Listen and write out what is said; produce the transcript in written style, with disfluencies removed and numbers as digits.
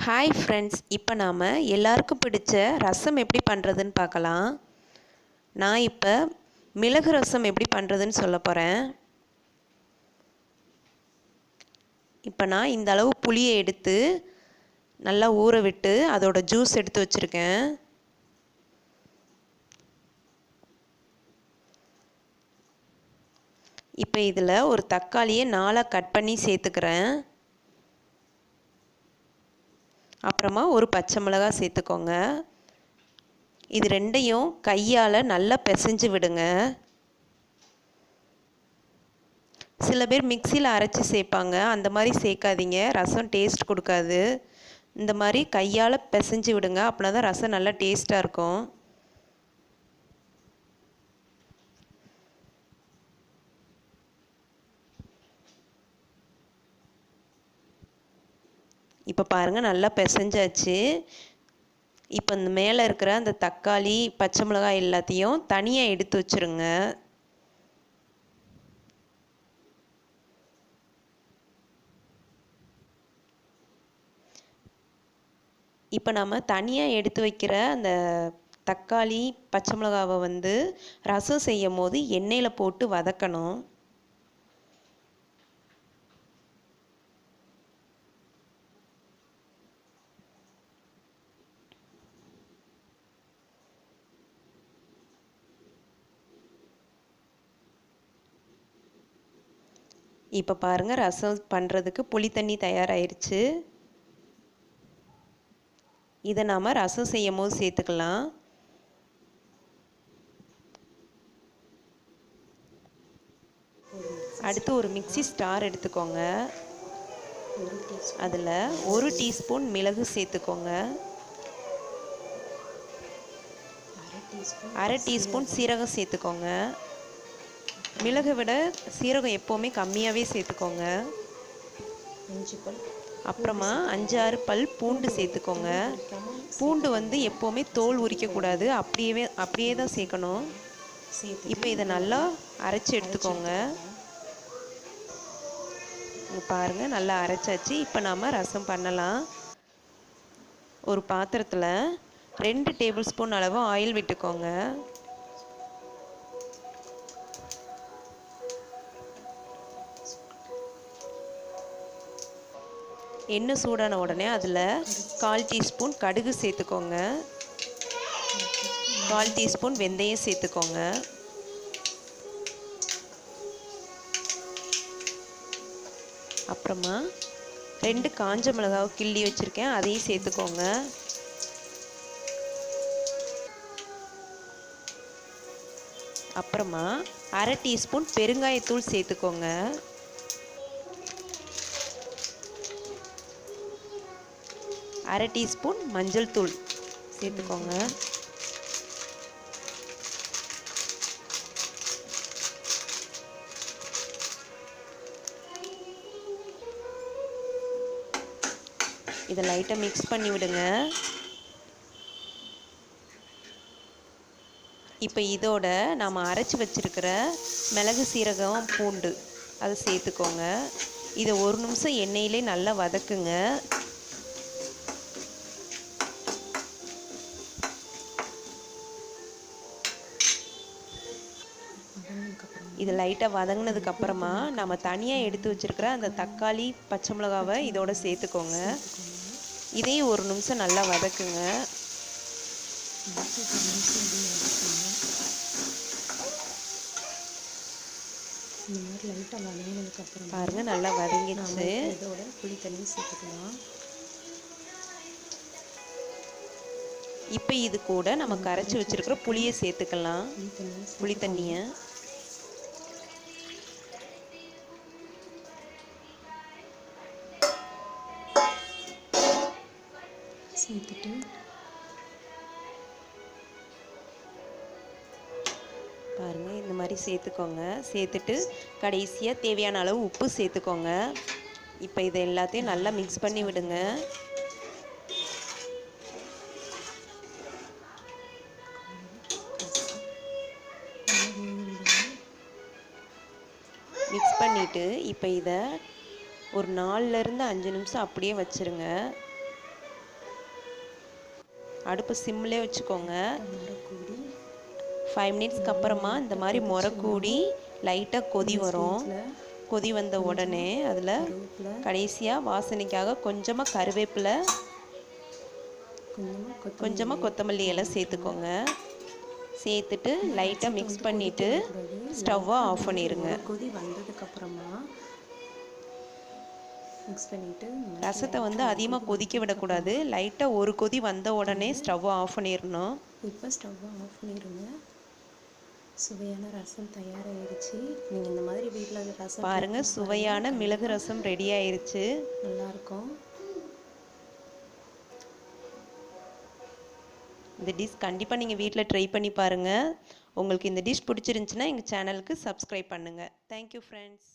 Hi friends, இப்போ நாம் எல்லாருக்கும் பிடிச்ச ரசம் எப்படி பண்ணுறதுன்னு பார்க்கலாம். நான் இப்போ மிளகு ரசம் எப்படி பண்ணுறதுன்னு சொல்ல போகிறேன். இப்போ நான் இந்த அளவு புளியை எடுத்து நல்லா ஊற விட்டு அதோட ஜூஸ் எடுத்து வச்சுருக்கேன். இப்போ இதில் ஒரு தக்காளியை 4ஆக கட் பண்ணி சேர்த்துக்கிறேன். அப்புறமா ஒரு பச்சை மிளகாய் சேர்த்துக்கோங்க. இது ரெண்டையும் கையால் நல்லா பிசைஞ்சு விடுங்க. சில பேர் மிக்சியில் அரைச்சி சேர்ப்பாங்க, அந்த மாதிரி சேர்க்காதீங்க, ரசம் டேஸ்ட் கொடுக்காது. இந்த மாதிரி கையால் பிசைஞ்சு விடுங்க, அப்படின்னா தான் ரசம் நல்லா டேஸ்ட்டாக இருக்கும். இப்போ பாருங்கள், நல்லா பிசைஞ்சாச்சு. இப்போ இந்த மேலே இருக்கிற அந்த தக்காளி பச்சை மிளகாய் எல்லாத்தையும் தனியாக எடுத்து வச்சுருங்க. இப்போ நம்ம தனியாக எடுத்து வைக்கிற அந்த தக்காளி பச்சை மிளகாவை ரசம் செய்யும் போது எண்ணெயில் போட்டு வதக்கணும். இப்போ பாருங்கள், ரசம் பண்ணுறதுக்கு புளி தண்ணி தயாராகிருச்சு. இதை நாம் ரசம் செய்யும் போது சேர்த்துக்கலாம். அடுத்து ஒரு மிக்ஸி ஸ்டார் எடுத்துக்கோங்க. அதில் 1 டீஸ்பூன் மிளகு சேர்த்துக்கோங்க. 1/2 டீஸ்பூன் சீரகம் சேர்த்துக்கோங்க. மிளகை விட சீரகம் எப்போவுமே கம்மியாகவே சேர்த்துக்கோங்க. அப்புறமா 5-6 பல் பூண்டு சேர்த்துக்கோங்க. பூண்டு எப்போவுமே தோல் உரிக்கக்கூடாது, அப்படியே தான் சேர்க்கணும். இப்போ இதை நல்லா அரைச்சி எடுத்துக்கோங்க. பாருங்கள், நல்லா அரைச்சாச்சு. இப்போ நாம் ரசம் பண்ணலாம். ஒரு பாத்திரத்தில் 2 டேபிள் ஸ்பூன் அளவு ஆயில் விட்டுக்கோங்க. எண்ணெய் சூடான உடனே அதில் 1/4 டீஸ்பூன் கடுகு சேர்த்துக்கோங்க. 1/4 டீஸ்பூன் வெந்தயம் சேர்த்துக்கோங்க. அப்புறமா 2 காஞ்ச மிளகாவை கிள்ளி வச்சுருக்கேன், அதையும் சேர்த்துக்கோங்க. அப்புறமா 1/2 டீஸ்பூன் பெருங்காயத்தூள் சேர்த்துக்கோங்க. அரை டீஸ்பூன் மஞ்சள் தூள் சேர்த்துக்கோங்க. இதை லைட்டாக மிக்ஸ் பண்ணி விடுங்க. இப்போ இதோட நாம் அரைச்சி வச்சிருக்கிற மிளகு சீரகம் பூண்டு அதை சேர்த்துக்கோங்க. இதை 1 நிமிஷம் எண்ணெயிலே நல்லா வதக்குங்க. இது லைட்டாக வதங்கினதுக்கப்புறமா நம்ம தனியாக எடுத்து வச்சுருக்கிற அந்த தக்காளி பச்சை மிளகாவை இதோட சேர்த்துக்கோங்க. இதையும் 1 நிமிஷம் நல்லா வதக்குங்க. பாருங்கள், நல்லா வதங்கிடுச்சு. இதோட புளி தண்ணி சேர்த்துக்கலாம். இப்போ இது கூட நம்ம கரைச்சி வச்சுருக்கிற புளியை சேர்த்துக்கலாம். புளி தண்ணியை சேர்த்துட்டு பாருங்கள், இந்த மாதிரி சேர்த்துக்கோங்க. சேர்த்துட்டு கடைசியாக தேவையான அளவு உப்பு சேர்த்துக்கோங்க. இப்போ இதை எல்லாத்தையும் நல்லா மிக்ஸ் பண்ணி விடுங்க. மிக்ஸ் பண்ணிவிட்டு இப்போ இதை ஒரு 4லேருந்து 5 நிமிஷம் அப்படியே வச்சுருங்க. அடுப்பு சிம்மிலே வச்சுக்கோங்க. மரக்கூடி 5 மினிட்ஸ்க்கு அப்புறமா இந்த மாதிரி முறக்கூடி லைட்டாக கொதி வரும். கொதி வந்த உடனே அதில் கடைசியாக வாசனைக்காக கொஞ்சமாக கருவேப்பிலை, கொஞ்சமாக கொத்தமல்லி இலை சேர்த்துக்கோங்க. சேர்த்துட்டு லைட்டாக மிக்ஸ் பண்ணிவிட்டு ஸ்டவ்வை ஆஃப் பண்ணிடுங்க. கொதி வந்ததுக்கப்புறமா மிக்ஸ் பண்ணிவிட்டு ரசத்தை வந்து அதிகமாக கொதிக்க விடக்கூடாது. லைட்டாக ஒரு கொதி வந்த உடனே ஸ்டவ்வை ஆஃப் பண்ணிடணும். இப்போ ஸ்டவ்வை ஆஃப் பண்ணிடுங்க. சுவையான ரசம் தயாராகிடுச்சு. நீங்கள் இந்த மாதிரி வீட்டில் ரசம் பாருங்கள், சுவையான மிளகு ரசம் ரெடி ஆயிடுச்சு. நல்லாயிருக்கும். இந்த டிஷ் கண்டிப்பாக நீங்கள் வீட்டில் ட்ரை பண்ணி பாருங்கள். உங்களுக்கு இந்த டிஷ் பிடிச்சிருந்துச்சின்னா எங்கள் சேனலுக்கு சப்ஸ்கிரைப் பண்ணுங்கள். Thank you friends.